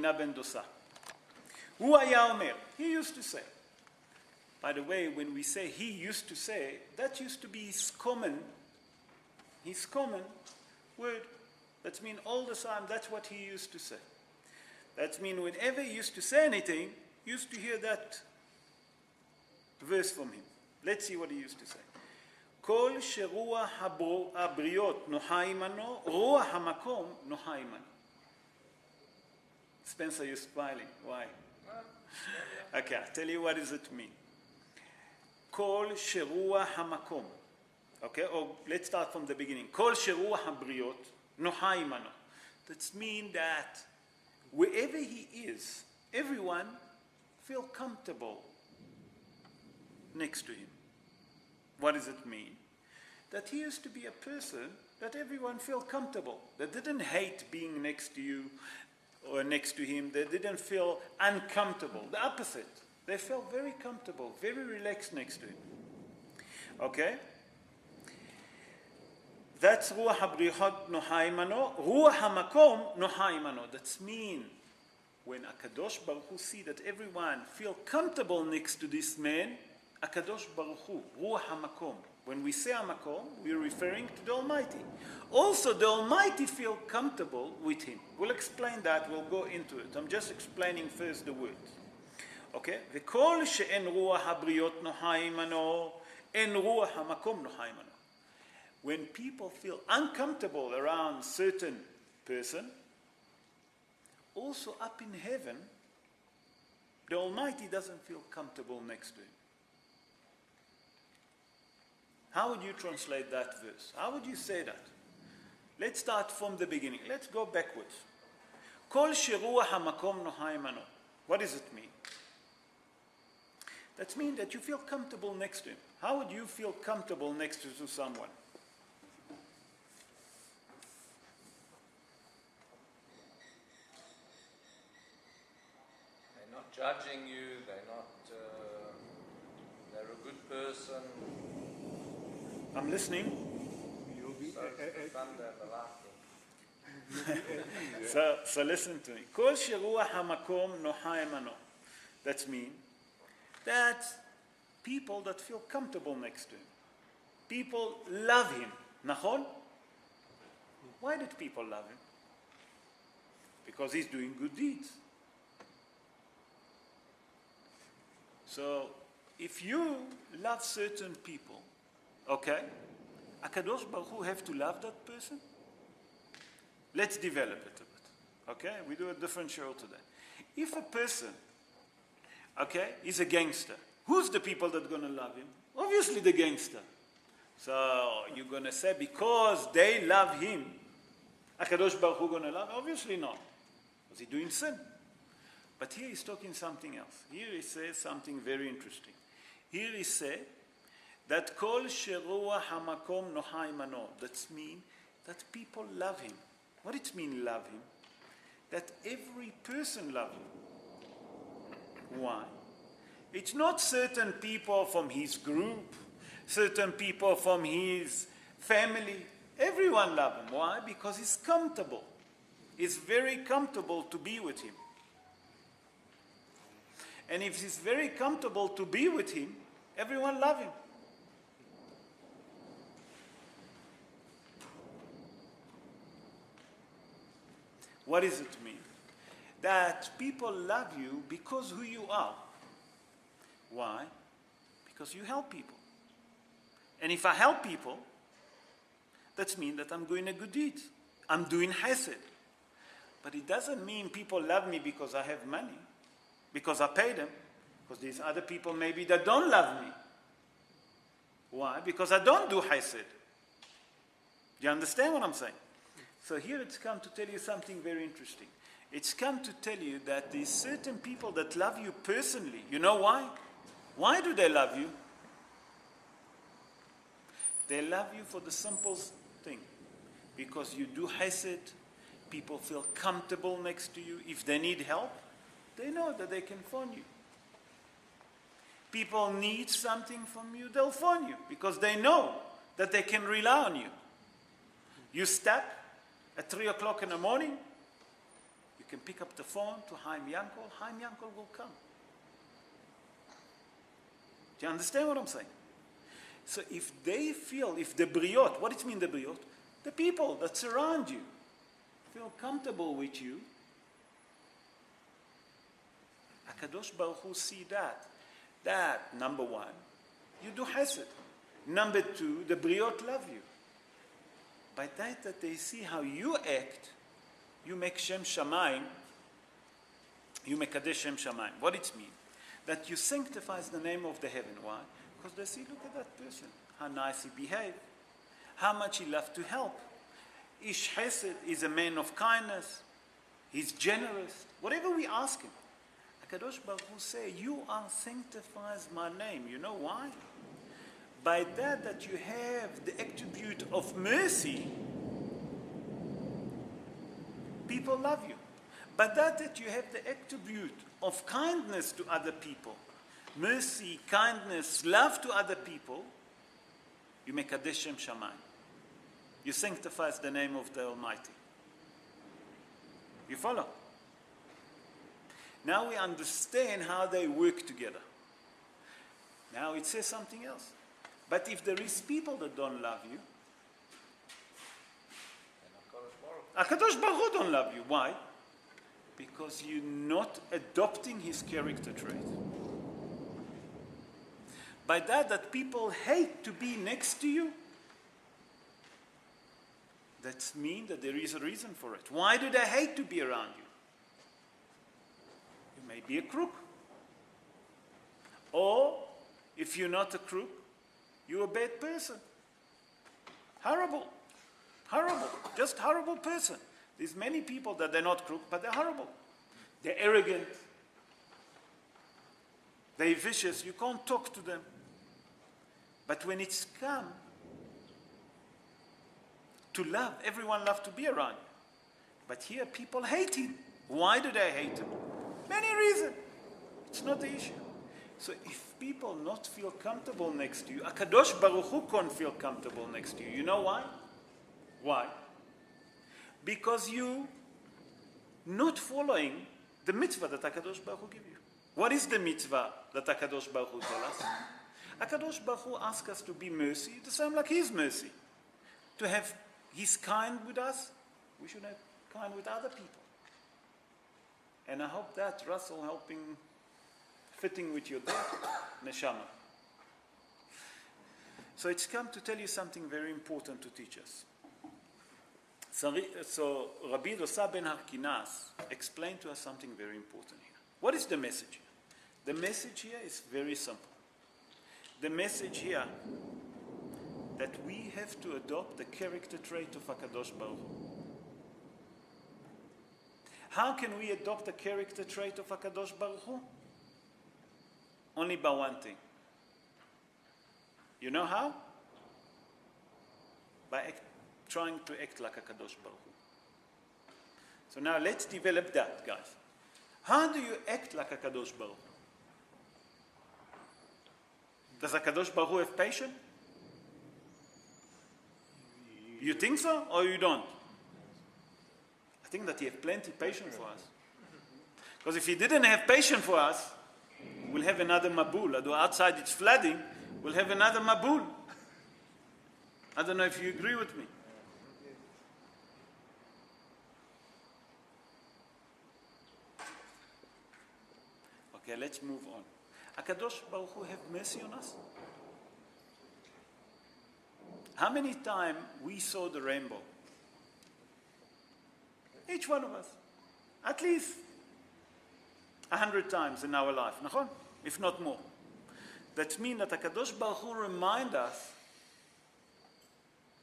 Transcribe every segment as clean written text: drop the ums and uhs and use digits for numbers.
מינה בן דוסה. הוא היה אומר, he used to say. By the way, when we say he used to say, that used to be his common word. That means all the time, that's what he used to say. That means whenever he used to say anything, you used to hear that verse from him. Let's see what he used to say. כל שרוח הבריות נוחה עמנו, רוח המקום נוחה עמנו. Spencer, you're smiling. Why? Okay, I'll tell you what does it mean. כל שרוח המקום. Okay, or let's start from the beginning. כל שרוח הבריות נוחה עמנו. That means that wherever he is, everyone feel comfortable next to him. What does it mean? That he used to be a person that everyone felt comfortable, that didn't hate being next to you or next to him, they didn't feel uncomfortable. The opposite. They felt very comfortable, very relaxed next to him. Okay? That's רוח הבריות נוחה עמנו, רוח המקום נוחה עמנו. That means when Akadosh Baruch Hu see that everyone feel comfortable next to this man, Akadosh Baruch Hu, Ruach HaMakom. When we say HaMakom, we're referring to the Almighty. Also, the Almighty feel comfortable with him. We'll explain that, we'll go into it. I'm just explaining first the words. Okay? וכל שאין רוח הבריות נוחה עמנו, אין רוח המקום נוחה עמנו. When people feel uncomfortable around certain person, also up in heaven, the Almighty doesn't feel comfortable next to him. How would you translate that verse? How would you say that? Let's start from the beginning. Let's go backwards. כל שרוח המקום נוחה עמנו. What does it mean? That means that you feel comfortable next to him. How would you feel comfortable next to someone? They're not judging you, they're a good person. I'm listening. So listen to me. כל שרוח המקום נוחה עמנו. That means that people that feel comfortable next to him. People love him. נכון? Why did people love him? Because he's doing good deeds. So if you love certain people, okay, Akadosh Baruch Hu have to love that person? Let's develop it a bit. Okay? We do a different show today. If a person, okay, is a gangster, who's the people that are going to love him? Obviously the gangster. So you're going to say because they love him, Akadosh Baruch Hu going to love him? Obviously not. Because he's doing sin. But here he's talking something else. Here he says something very interesting. Here he says that kol sheruach hamakom nocha imano. That means that people love him. What it mean love him? That every person love him. Why? It's not certain people from his group, certain people from his family. Everyone love him. Why? Because he's comfortable. It's very comfortable to be with him. And if it's very comfortable to be with him, everyone love him. What does it mean? That people love you because who you are. Why? Because you help people. And if I help people, that means that I'm doing a good deed. I'm doing chesed. But it doesn't mean people love me because I have money, because I pay them, because there's other people maybe that don't love me. Why? Because I don't do chesed. Do you understand what I'm saying? So here it's come to tell you something very interesting. It's come to tell you that there's certain people that love you personally. You know why? Why do they love you? They love you for the simple thing. Because you do chesed, people feel comfortable next to you. If they need help, they know that they can phone you. People need something from you, they'll phone you. Because they know that they can rely on you. You stuck at 3 o'clock in the morning, you can pick up the phone to Chaim Yankel. Chaim Yankel will come. Do you understand what I'm saying? So if they feel, if the briot, what it means the briot? The people that surround you feel comfortable with you, HaKadosh Baruch Hu see that, number one, you do chesed. Number two, the briot love you. By that they see how you act, you make Shem Shamayim, you make Kadesh Shem Shamayim. What it means? That you sanctify the name of the heaven. Why? Because they see, look at that person, how nice he behaved, how much he loved to help. Ish Chesed is a man of kindness, he's generous, whatever we ask him. HaKadosh Baruch Hu say, you are sanctifies my name. You know why? By that you have the attribute of mercy, people love you. But that you have the attribute of kindness to other people, mercy, kindness, love to other people, you make Kadesh Shem Shamayim. You sanctify the name of the Almighty. You follow? Now we understand how they work together. Now it says something else. But if there is people that don't love you, HaKadosh Baruch Hu don't love you. Why? Because you're not adopting his character trait. By that people hate to be next to you, that means that there is a reason for it. Why do they hate to be around you? You may be a crook. Or, if you're not a crook, you're a bad person. Horrible. Horrible. Just horrible person. There's many people that they're not crook, but they're horrible. They're arrogant. They're vicious. You can't talk to them. But when it's come to love, everyone loves to be around you. But here people hate him. Why do they hate him? Many reasons. It's not the issue. So if people not feel comfortable next to you, HaKadosh Baruch Hu can't feel comfortable next to you. You know why? Why? Because you not following the mitzvah that HaKadosh Baruch Hu give you. What is the mitzvah that HaKadosh Baruch Hu tell us? HaKadosh Baruch Hu asks us to be mercy, the same like his mercy. To have his kind with us, we should have kind with other people. And I hope that Russell helping, fitting with your dad, Neshama. So it's come to tell you something very important to teach us. So Rabbi Dosa ben Harkinas explained to us something very important here. What is the message here? The message here is very simple. The message here that we have to adopt the character trait of HaKadosh Baruch Hu. How can we adopt the character trait of HaKadosh Baruch Hu? Only by one thing. You know how? By trying to act like HaKadosh Baruch Hu. So now let's develop that, guys. How do you act like HaKadosh Baruch Hu? Does HaKadosh Baruch Hu have patience? You think so, or you don't? I think that he has plenty of patience for us. Because if he didn't have patience for us, we'll have another Mabul. Although outside it's flooding, we'll have another Mabul. I don't know if you agree with me. Okay, let's move on. HaKadosh Baruch Hu have mercy on us? How many times we saw the rainbow? Each one of us. At least 100 times in our life, nachon? If not more. That means that HaKadosh Baruch Hu remind us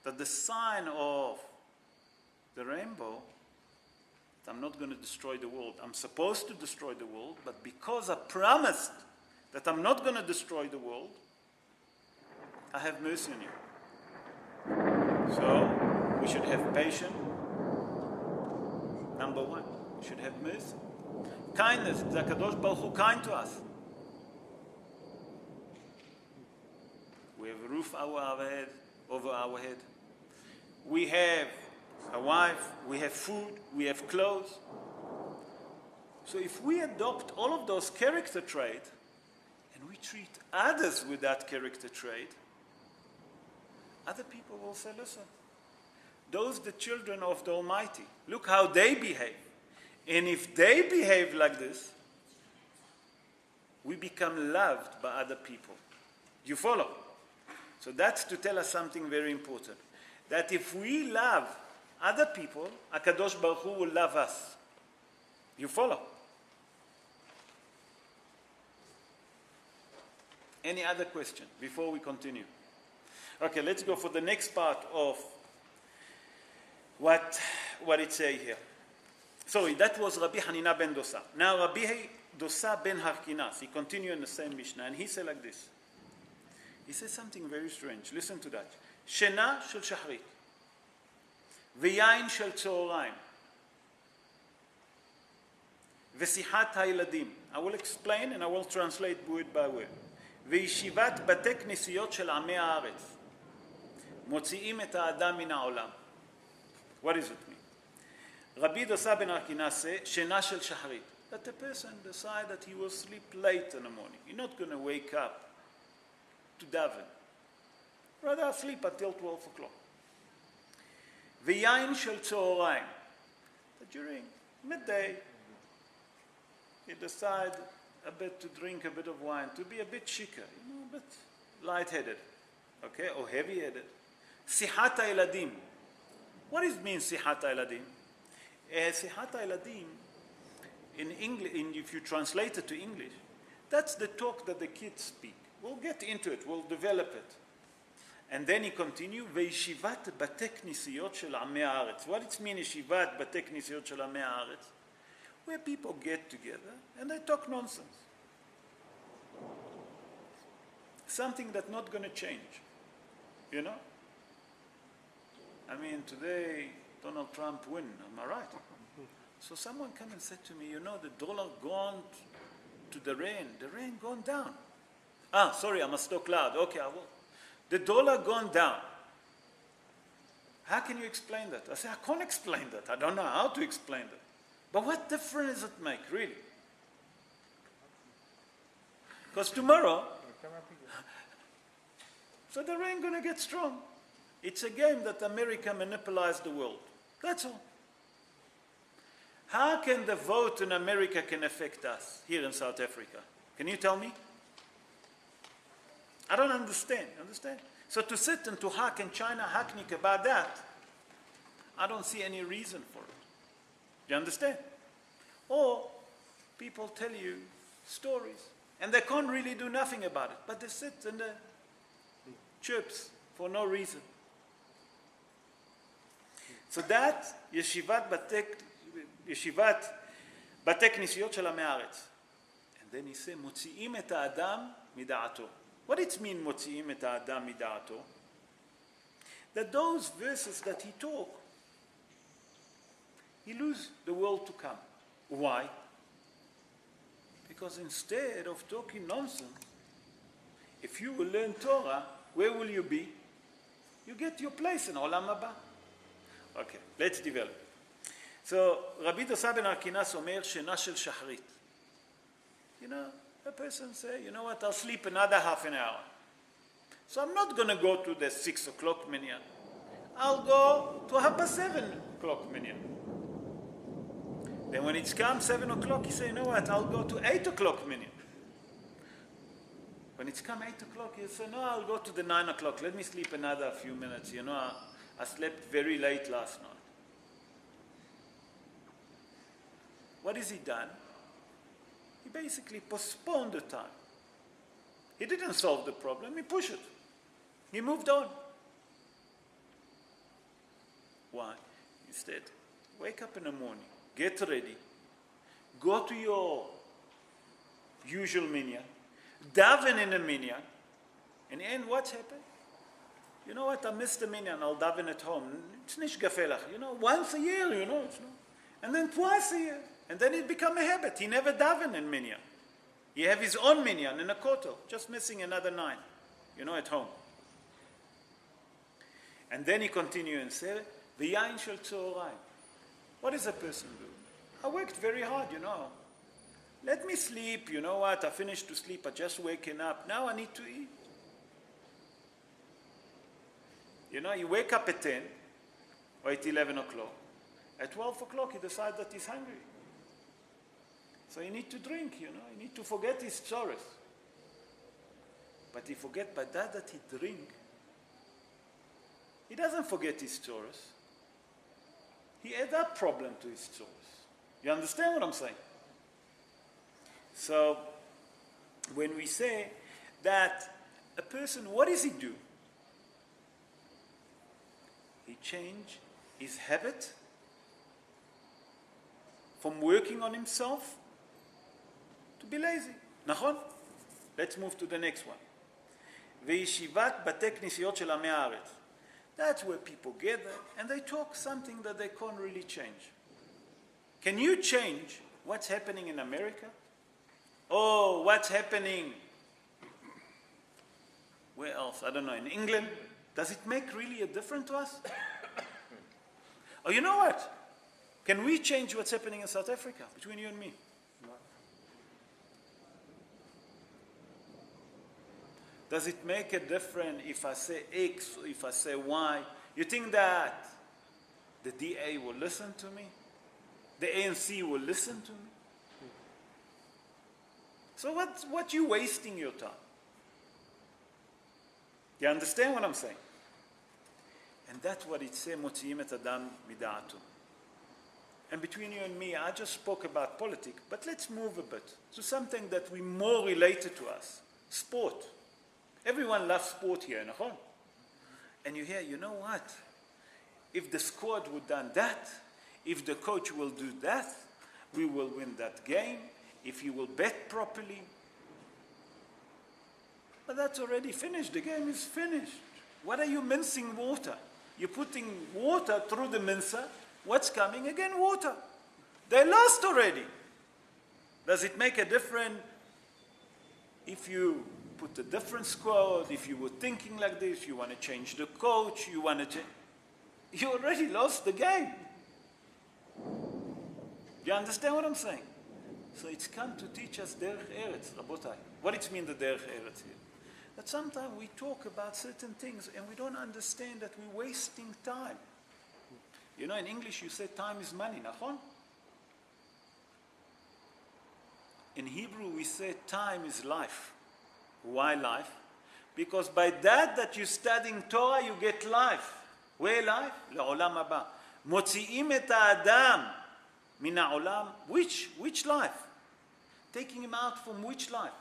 that the sign of the rainbow, that I'm not going to destroy the world. I'm supposed to destroy the world, but because I promised that I'm not going to destroy the world, I have mercy on you. So, we should have patience. Number one, we should have mercy. Kindness, the HaKadosh Baruch Hu kind to us. We have a roof over our head. We have a wife, we have food, we have clothes. So if we adopt all of those character traits, and we treat others with that character trait, other people will say, listen, those are the children of the Almighty. Look how they behave. And if they behave like this, we become loved by other people. You follow? So that's to tell us something very important. That if we love other people, HaKadosh Baruch Hu will love us. You follow? Any other question before we continue? Okay, let's go for the next part of what it says here. Sorry, that was Rabbi Hanina ben Dosa. Now Rabbi Dosa ben Harkinas, he continued in the same Mishnah, and he said like this. He said something very strange. Listen to that. Shena shel shachrit, v'yain shel tzoraim, v'sichat ha'iladim. I will explain and I will translate word by word. וישיבת בתי כנסיות של עמי הארץ מוציאים את האדם מן העולם. What does it mean? Rabbi Dosa ben Harkinas said, שינה של שחרית. That the person decide that he will sleep late in the morning. He's not going to wake up to daven. Rather sleep until 12 o'clock. ויין של צהריים. During midday, he decide a bit to drink a bit of wine, to be a bit chicker, a bit light-headed, okay, or heavy-headed. Sihat ha'eladim. What does it mean, sihat ha'eladim? Sihat ha'eladim, in English, if you translate it to English, that's the talk that the kids speak. We'll get into it, we'll develop it. And then he continues, וישיבת בתי כנסיות של עמי הארץ. What does it mean, ישיבת בתי כנסיות של עמי הארץ? Where people get together and they talk nonsense. Something that's not going to change. You know? I mean, today, Donald Trump win, am I right? So someone came and said to me, you know, the dollar gone to the rain gone down. Sorry, I must talk loud. Okay, I will. The dollar gone down. How can you explain that? I say, I can't explain that. I don't know how to explain that. But what difference does it make, really? Because tomorrow, so the rain going to get strong. It's a game that America monopolizes the world. That's all. How can the vote in America can affect us here in South Africa? Can you tell me? I don't understand. Understand? So to sit and to hack in China, hacknick about that, I don't see any reason for it. Do you understand? Or people tell you stories and they can't really do nothing about it, but they sit and they chirps for no reason. So that ישיבת בתי כנסיות של עמי הארץ. And then he said, מוציאים את האדם מדעתו. What does it mean, מוציאים את האדם מדעתו? That those verses that he talk, he lose the world to come. Why? Because instead of talking nonsense, if you will learn Torah, where will you be? You get your place in Olam Haba. Okay, let's develop. So, Rabbi Dosa ben Harkinas אומר שינה של שחרית. You know, a person say, you know what, I'll sleep another half an hour. So I'm not going to go to the 6 o'clock minyan. I'll go to 7:30 minyan. Then when it's come 7 o'clock, he say, you know what, I'll go to 8 o'clock minyan. When it's come 8 o'clock, he say, no, I'll go to the 9 o'clock. Let me sleep another few minutes. You know, I slept very late last night. What has he done? He basically postponed the time. He didn't solve the problem, he pushed it. He moved on. Why? Instead, wake up in the morning, get ready, go to your usual minyan, daven in the minyan, and then what's happened? You know what, I missed the minyan, I'll daven at home. It's nicht gefällig. You know, once a year, you know. And then twice a year. And then it become a habit. He never daven in minyan. He have his own minyan in a kotel, just missing another 9, you know, at home. And then he continue and say, "V'yain shel tzoraim." What does a person do? I worked very hard, you know. Let me sleep. You know what? I finished to sleep. I just waking up. Now I need to eat. You know, you wake up at 10 or at 11 o'clock. At 12 o'clock, he decides that he's hungry. So you need to drink, you know. You need to forget his sorrows. But he forget by that he drink. He doesn't forget his sorrows. He add that problem to his sorrows. You understand what I'm saying? So, when we say that a person, what does he do? He change his habit from working on himself to be lazy. נכון? Let's move to the next one. וישיבת בתי כנסיות של עמי הארץ. That's where people gather and they talk something that they can't really change. Can you change what's happening in America? Oh, what's happening? Where else? I don't know. In England? Does it make really a difference to us? Oh, you know what? Can we change what's happening in South Africa between you and me? Does it make a difference if I say X or if I say Y? You think that the DA will listen to me? The ANC will listen to me? So what you wasting your time? You understand what I'm saying? And that's what it says, מוציאים את אדם מדעתו. And between you and me, I just spoke about politics, but let's move a bit to something that we more related to us. Sport. Everyone loves sport here, נכון? And you hear, you know what? If the squad would done that, if the coach will do that, we will win that game, if you will bet properly. But that's already finished. The game is finished. What are you mincing water? You're putting water through the mincer. What's coming? Again, water. They lost already. Does it make a difference if you put a different squad, if you were thinking like this, you want to change the coach, you want to change... You already lost the game. You understand what I'm saying? So it's come to teach us derech eretz, Rabotai. What it means, the derech eretz here? That sometimes we talk about certain things and we don't understand that we're wasting time. You know, in English you say time is money, nachon? In Hebrew we say time is life. Why life? Because by that you're studying Torah, you get life. Where life? לעולם הבא. מוציאים את האדם מן העולם. Which life? Taking him out from which life?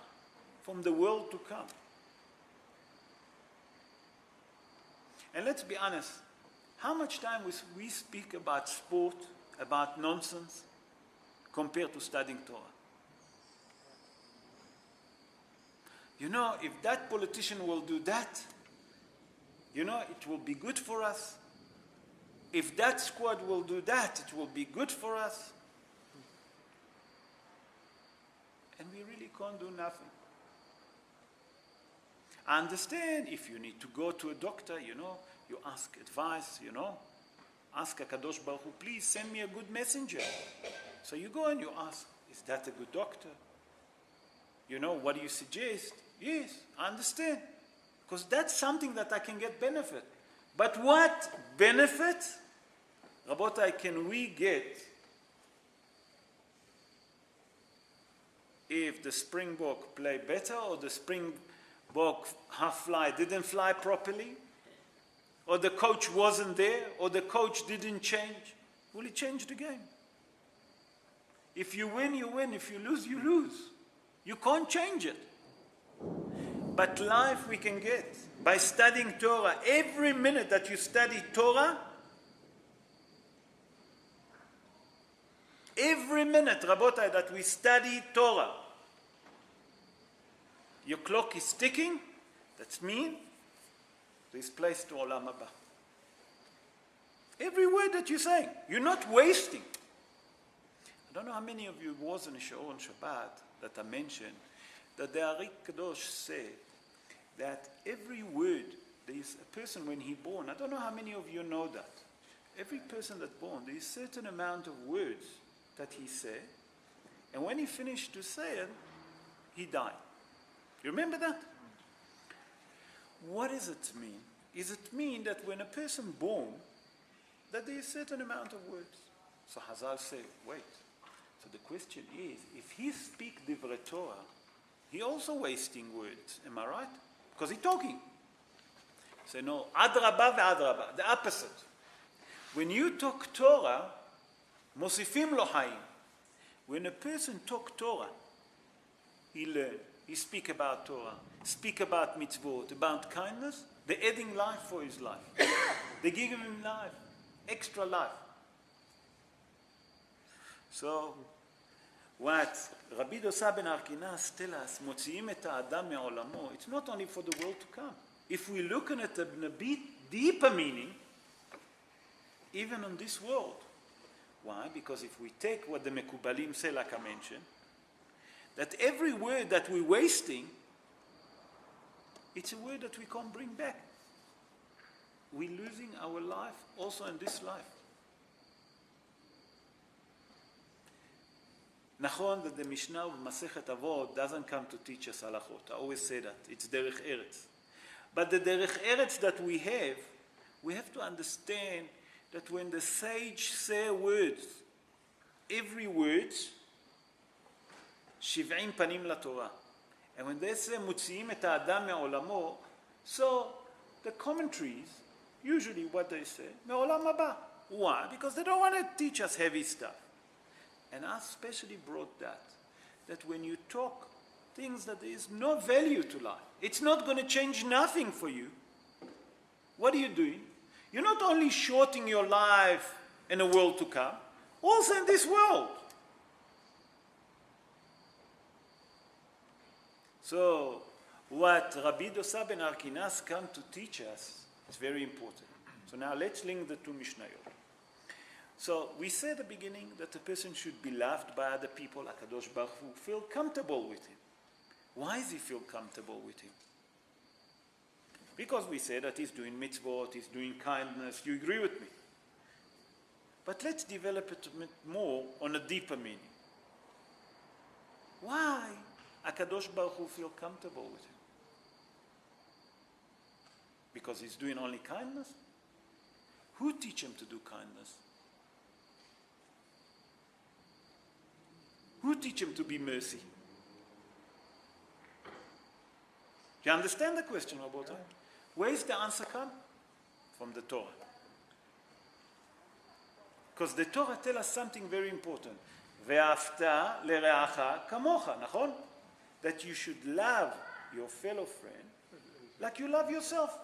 From the world to come. And let's be honest, how much time we speak about sport, about nonsense, compared to studying Torah? You know, if that politician will do that, you know, it will be good for us. If that squad will do that, it will be good for us. And we really can't do nothing. I understand if you need to go to a doctor, you know, you ask advice, you know. Ask HaKadosh Baruch Hu, please send me a good messenger. So you go and you ask, is that a good doctor? You know, what do you suggest? Yes, I understand. Because that's something that I can get benefit. But what benefit, Rabotai, can we get if the Springbok play better or the Springbok half fly didn't fly properly? Or the coach wasn't there? Or the coach didn't change? Will he change the game? If you win, you win. If you lose, you lose. You can't change it. But life we can get by studying Torah. Every minute that you study Torah, every minute, Rabotai, that we study Torah, your clock is ticking. That's mean this place to Olam Haba. Every word that you're saying, you're not wasting. I don't know how many of you was in Shiur on Shabbat that I mentioned that the Ari Kadosh said that every word, there is a person when he born, I don't know how many of you know that. Every person that's born, there is a certain amount of words that he said. And when he finished to say it, he died. You remember that? What does it mean? Does it mean that when a person born, that there is a certain amount of words? So Hazal say, wait. So the question is, if he speak divrei Torah, he also wasting words. Am I right? Because he's talking. Say no, adraba ve'adraba, the opposite. When you talk Torah, mosifim lo hayim. When a person talk Torah, he learn, he speak about Torah, speak about mitzvot, about kindness, they're adding life for his life. They give him life, extra life. So, what Rabbi Dosa ben Arkinas tell us, מוציאים את האדם מעולמו, it's not only for the world to come. If we look at it in a bit deeper meaning, even on this world. Why? Because if we take what the Mekubalim say, like I mentioned, that every word that we're wasting, it's a word that we can't bring back. We're losing our life also in this life. Nachon that the Mishnah of Masechet Avot doesn't come to teach us halachot. I always say that. It's derech eretz. But the derech eretz that we have to understand that when the sage say words, every word, shiv'im panim la Torah. And when they say mutziim et ha'adam me'olamo, so the commentaries, usually what they say, me'olam haba. Why? Because they don't want to teach us heavy stuff. And I especially brought that when you talk things that there is no value to life, it's not going to change nothing for you. What are you doing? You're not only shorting your life in a world to come, also in this world. So, what Rabbi Dosa ben Arkinas come to teach us is very important. So now let's link the two Mishnayot. So we said at the beginning that a person should be loved by other people, HaKadosh Baruch Hu, feel comfortable with him. Why does he feel comfortable with him? Because we said that he's doing mitzvot, he's doing kindness. You agree with me? But let's develop it a bit more on a deeper meaning. Why HaKadosh Baruch Hu feel comfortable with him? Because he's doing only kindness? Who teach him to do kindness? Who teach him to be mercy? Do you understand the question, Rabbi? Where is the answer come? From the Torah. Because the Torah tells us something very important. ואהבת לרעך כמוך, נכון? That you should love your fellow friend like you love yourself.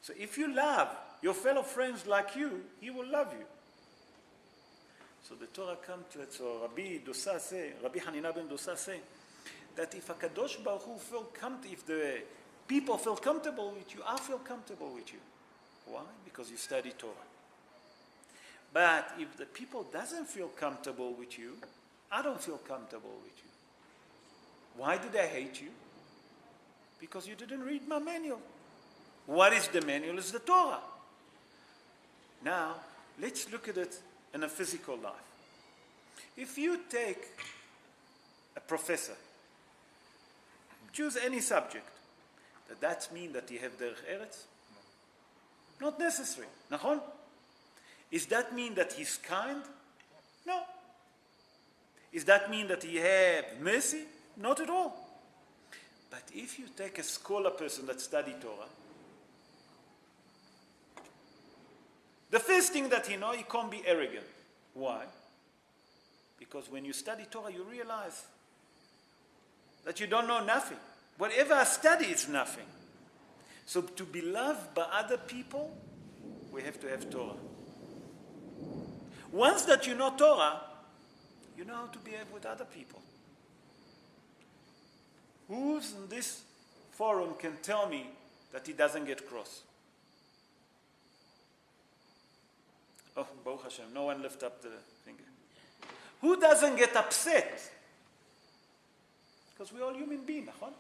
So if you love your fellow friends like you, he will love you. So the Torah comes to it. So Rabbi Hanina ben Dosa say, that if HaKadosh Baruch Hu if the people feel comfortable with you, I feel comfortable with you. Why? Because you study Torah. But if the people doesn't feel comfortable with you, I don't feel comfortable with you. Why did I hate you? Because you didn't read my manual. What is the manual? It's the Torah. Now, let's look at it in a physical life. If you take a professor, choose any subject, does that mean that he have derech eretz? Not necessary. Nachon? Does that mean that he's kind? No. Does that mean that he have mercy? Not at all. But if you take a scholar person that study Torah, the first thing that he knows, he can't be arrogant. Why? Because when you study Torah, you realize that you don't know nothing. Whatever I study is nothing. So to be loved by other people, we have to have Torah. Once that you know Torah, you know how to behave with other people. Who's in this forum can tell me that he doesn't get cross? Oh, Baruch Hashem, no one lift up the finger. Who doesn't get upset? Because we're all human beings, נכון?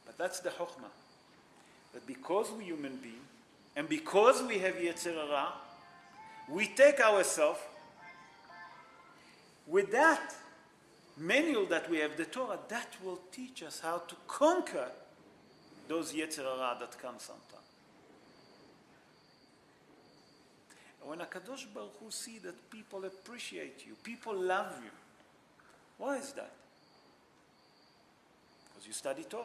But that's the chokhmah. That because we're human beings, and because we have Yetzer Hara, we take ourselves with that manual that we have, the Torah, that will teach us how to conquer those Yetzer Hara that come sometime. And when HaKadosh Baruch Hu see that people appreciate you, people love you, why is that? Because you study Torah.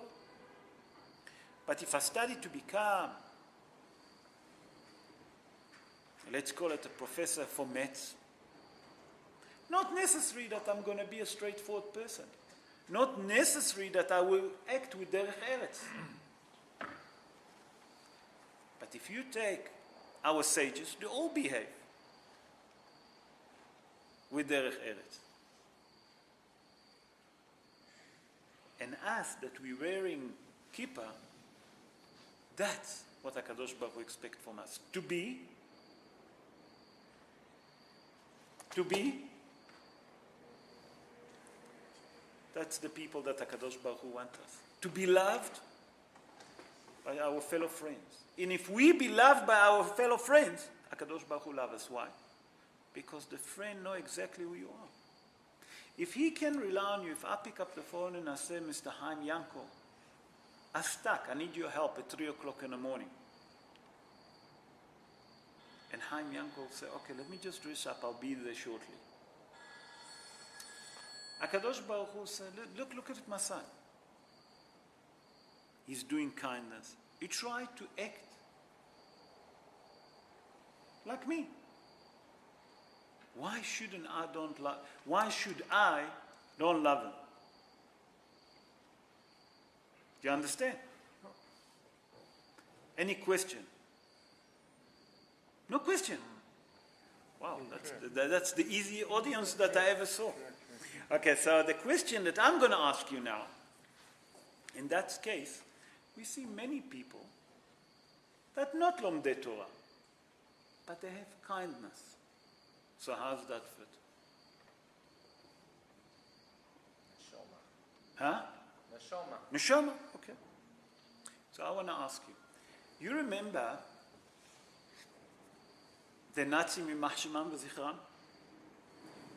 But if I study to become, let's call it a professor for maths, not necessary that I'm going to be a straightforward person. Not necessary that I will act with derech eretz. But if you take our sages, they all behave with derech eretz. And us that we're wearing kippah, that's what HaKadosh Baruch Hu expects from us. To be, that's the people that HaKadosh Baruch Hu wants us. To be loved by our fellow friends. And if we be loved by our fellow friends, HaKadosh Baruch Hu loves us. Why? Because the friend knows exactly who you are. If he can rely on you, if I pick up the phone and I say, Mr. Chaim Yankel, I'm stuck, I need your help at 3 o'clock in the morning. And Chaim Yankel will say, okay, let me just dress up, I'll be there shortly. HaKadosh Baruch Hu said, look at my son. He's doing kindness. He tried to act like me. Why should I don't love him? Do you understand? Any question? No question. Wow, that's the easy audience that I ever saw. Okay, so the question that I'm going to ask you now, in that case, we see many people that not lomdei Torah, but they have kindness. So how's that fit? Huh? Neshama. Okay. So I want to ask you. You remember the Nazim Yimach Shemam v'Zichram?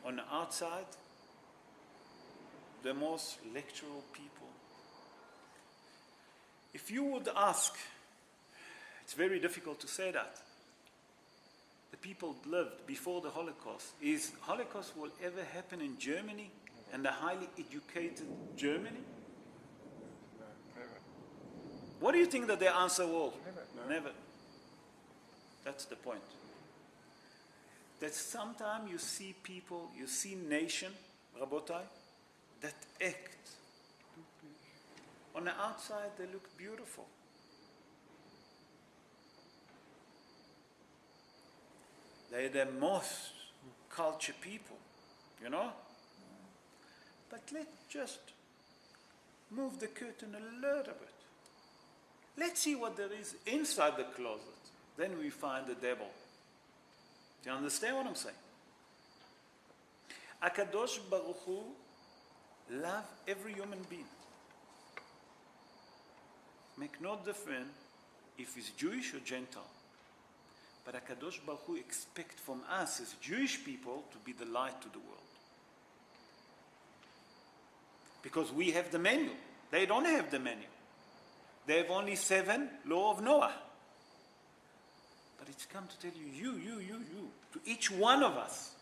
On the outside, the most lectural people. If you would ask, it's very difficult to say that, the people lived before the Holocaust, is Holocaust will ever happen in Germany and a highly educated Germany? Never. What do you think that their answer was? Never. That's the point. That sometimes you see people, you see nation, Rabotai, that act. On the outside, they look beautiful. They're the most cultured people, you know? But let's just move the curtain a little bit. Let's see what there is inside the closet. Then we find the devil. Do you understand what I'm saying? HaKadosh Baruch Hu loves every human being. Make no difference if he's Jewish or Gentile. But HaKadosh Baruch Hu expects from us as Jewish people to be the light to the world. Because we have the manual. They don't have the manual. They have only 7 laws of Noah. But it's come to tell you, to each one of us.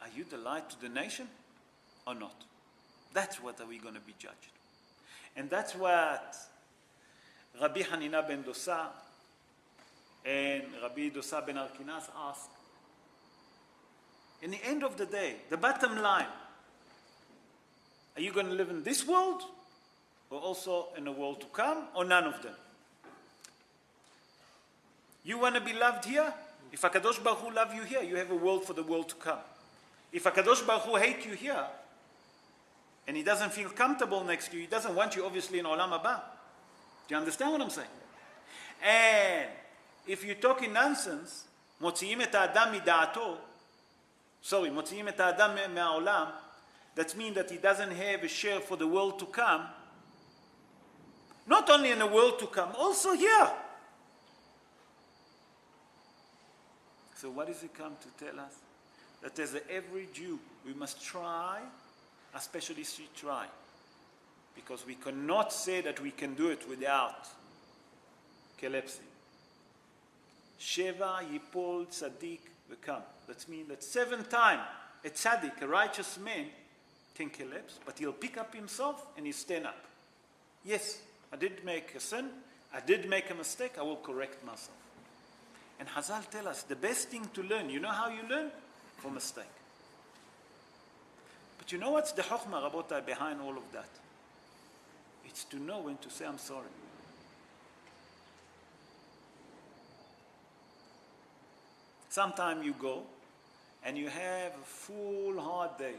Are you the light to the nation or not? That's what are we going to be judged. And that's what Rabbi Hanina ben Dosa and Rabbi Dosa ben Arkinas asked. In the end of the day, the bottom line, are you going to live in this world or also in the world to come, or none of them? You want to be loved here? If HaKadosh Baruch Hu love you here, you have a world for the world to come. If HaKadosh Baruch Hu hate you here, and he doesn't feel comfortable next to you, he doesn't want you obviously in Olam Haba. Do you understand what I'm saying? And if you're talking nonsense, מוציאים את האדם מדעתו, מוציאים את האדם מהעולם, that means that he doesn't have a share for the world to come, not only in the world to come, also here. So what does he come to tell us? That as every Jew, we must try, especially try. Because we cannot say that we can do it without collapsing. Sheva yipol tzaddik v'kam. That means that 7 times a tzaddik, a righteous man, can collapse, but he'll pick up himself and he'll stand up. Yes, I did make a sin, I did make a mistake, I will correct myself. And Hazal tell us, the best thing to learn, you know how you learn? From mistake. But you know what's the chokhmah, Rabotai, behind all of that? It's to know when to say, I'm sorry. Sometimes you go and you have a full hard day.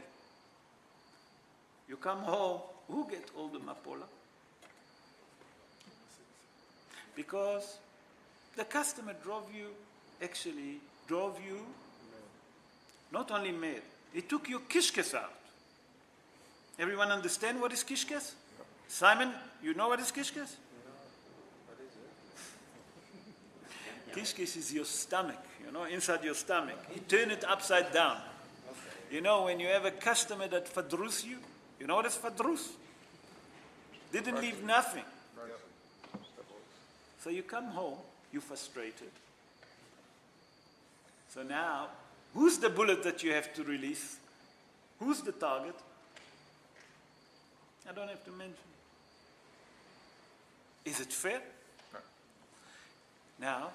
You come home, who get all the mapola? Because the customer drove you not only mad, he took your kishkes out. Everyone understand what is kishkes? Simon, you know what is kishkes? Kishkes is your stomach, inside your stomach. You turn it upside down. When you have a customer that fadrus you, you know what is fadrus? Didn't leave nothing. So you come home, you're frustrated. So now, who's the bullet that you have to release? Who's the target? I don't have to mention. Is it fair? No. Now,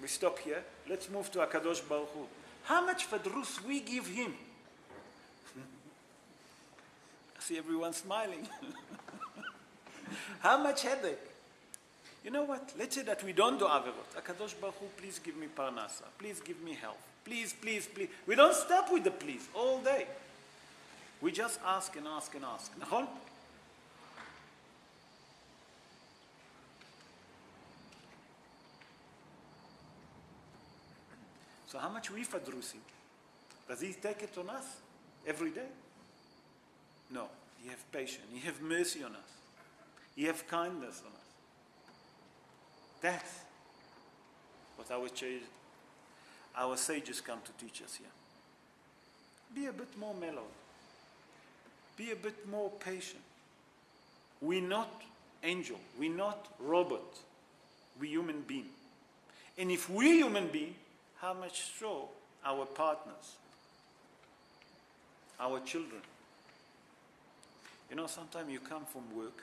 we stop here. Let's move to HaKadosh Baruch Hu. How much fadrus we give him? I see everyone smiling. How much headache? You know what? Let's say that we don't do averot. HaKadosh Baruch Hu, please give me parnasa. Please give me health. Please, please, please. We don't stop with the please all day. We just ask and ask and ask. Nachon? So how much we fadrusim? Does he take it on us every day? No. He have patience. He have mercy on us. He have kindness on us. That's what our sages come to teach us here. Be a bit more mellow. Be a bit more patient. We're not angel. We're not robot. We're human being. And if we're human being, how much so our partners, our children. Sometimes you come from work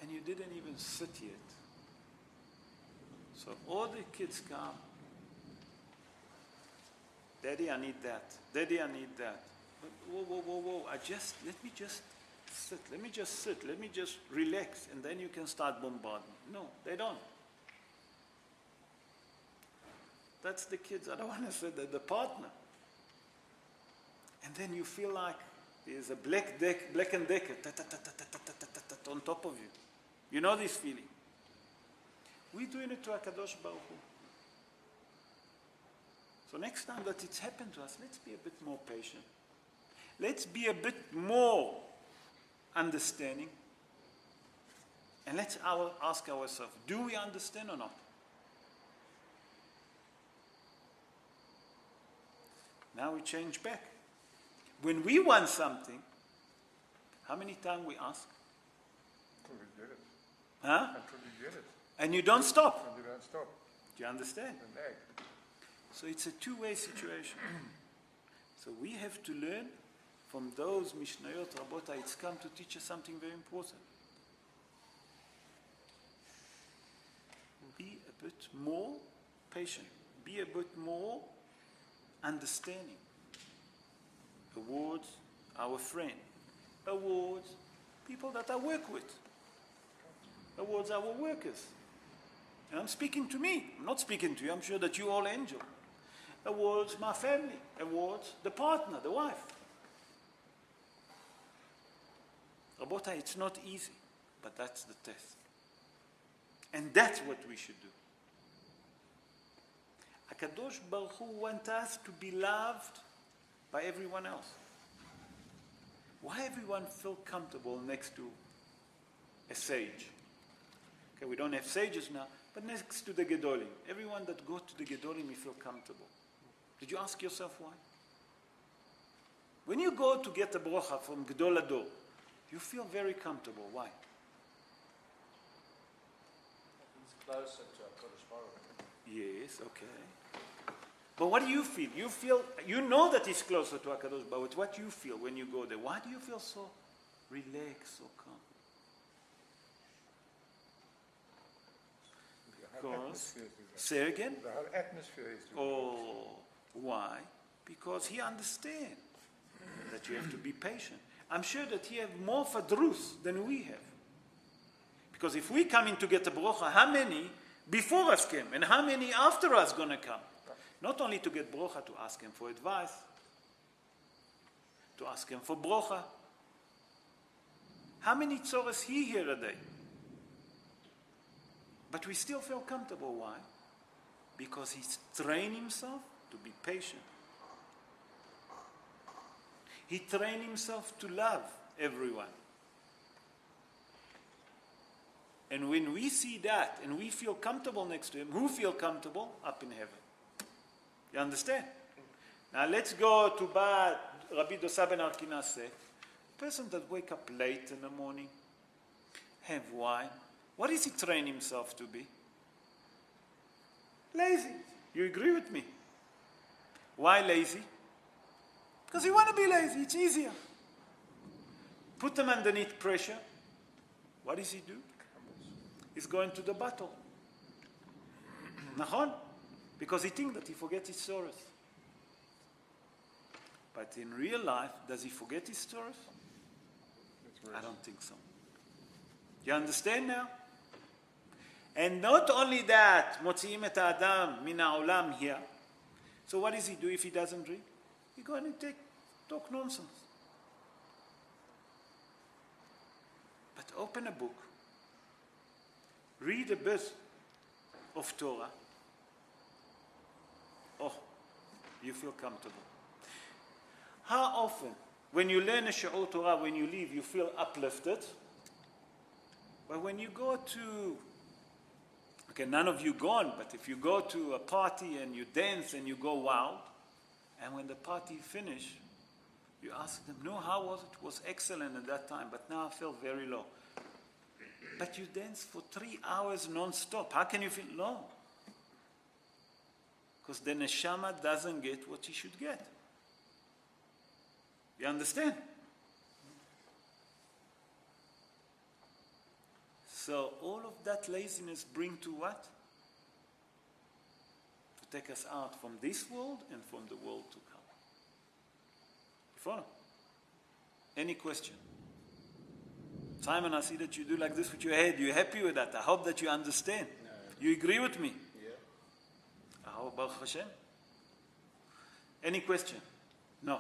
and you didn't even sit yet. So all the kids come. Daddy, I need that. Daddy, I need that. But whoa. Let me just sit. Let me just sit. Let me just relax. And then you can start bombarding. No, they don't. That's the kids. I don't want to say that the partner. And then you feel like there's a black and decker on top of you. You know this feeling. We're doing it to HaKadosh Baruch Hu. So next time that it's happened to us, let's be a bit more patient. Let's be a bit more understanding. And let's ask ourselves, do we understand or not? Now we change back. When we want something, how many times we ask? Until we get it. Huh? Until we get it. And you don't stop. And you don't stop. Do you understand? And egg. So it's a two-way situation. So we have to learn from those Mishnayot, Rabotai. It's come to teach us something very important. Be a bit more patient. Be a bit more understanding. Awards our friend. Awards people that I work with. Awards our workers. And I'm speaking to me. I'm not speaking to you. I'm sure that you all angel. Awards my family. Awards the partner, the wife. Rabotai, it's not easy, but that's the test. And that's what we should do. HaKadosh Baruch Hu wants us to be loved by everyone else. Why everyone feel comfortable next to a sage? Okay, we don't have sages now, but next to the Gedolim. Everyone that goes to the Gedolim, you feel comfortable. Did you ask yourself why? When you go to get a brocha from Gedol Ador, you feel very comfortable. Why? He's closer to HaKadosh Baruch Hu. Yes, okay. But what do you feel? You know that it's closer to HaKadosh Baruch Hu. What do you feel when you go there? Why do you feel so relaxed, so calm? Because, say again? The whole atmosphere is to Oh, why? Because he understands that you have to be patient. I'm sure that he has more fadrus than we have. Because if we come in to get a brocha, how many before us came and how many after us going to come? Not only to get brocha, to ask him for advice, to ask him for brocha. How many tzoras he hear a day? But we still feel comfortable. Why? Because he's trained himself to be patient. He trained himself to love everyone. And when we see that and we feel comfortable next to him, who feel comfortable? Up in heaven. You understand? Now let's go to Rabbi Dosa ben Arkina said, a person that wake up late in the morning, have wine, what does he train himself to be? Lazy. You agree with me? Why lazy? Because you want to be lazy. It's easier. Put him underneath pressure. What does he do? He's going to the battle. Nachon? Because he thinks that he forgets his sorrows. But in real life, does he forget his sorrows? I don't think so. You understand now? And not only that, מוציאים את האדם מן העולם here. So what does he do if he doesn't drink? He's going to talk nonsense. But open a book, read a bit of Torah. Oh, you feel comfortable. How often, when you learn a shiur Torah, when you leave, you feel uplifted? But when you go to, okay, none of you gone, but if you go to a party and you dance and you go wild, and when the party finish, you ask them, no, how was it? It was excellent at that time, but now I feel very low. But you dance for 3 hours non-stop. How can you feel low? Because the neshama doesn't get what he should get. You understand? So all of that laziness bring to what? To take us out from this world and from the world to come. You follow? Any question? Simon, I see that you do like this with your head. You happy with that? I hope that you understand. No. You agree with me? Yeah. I hope, Baruch Hashem. Any question? No.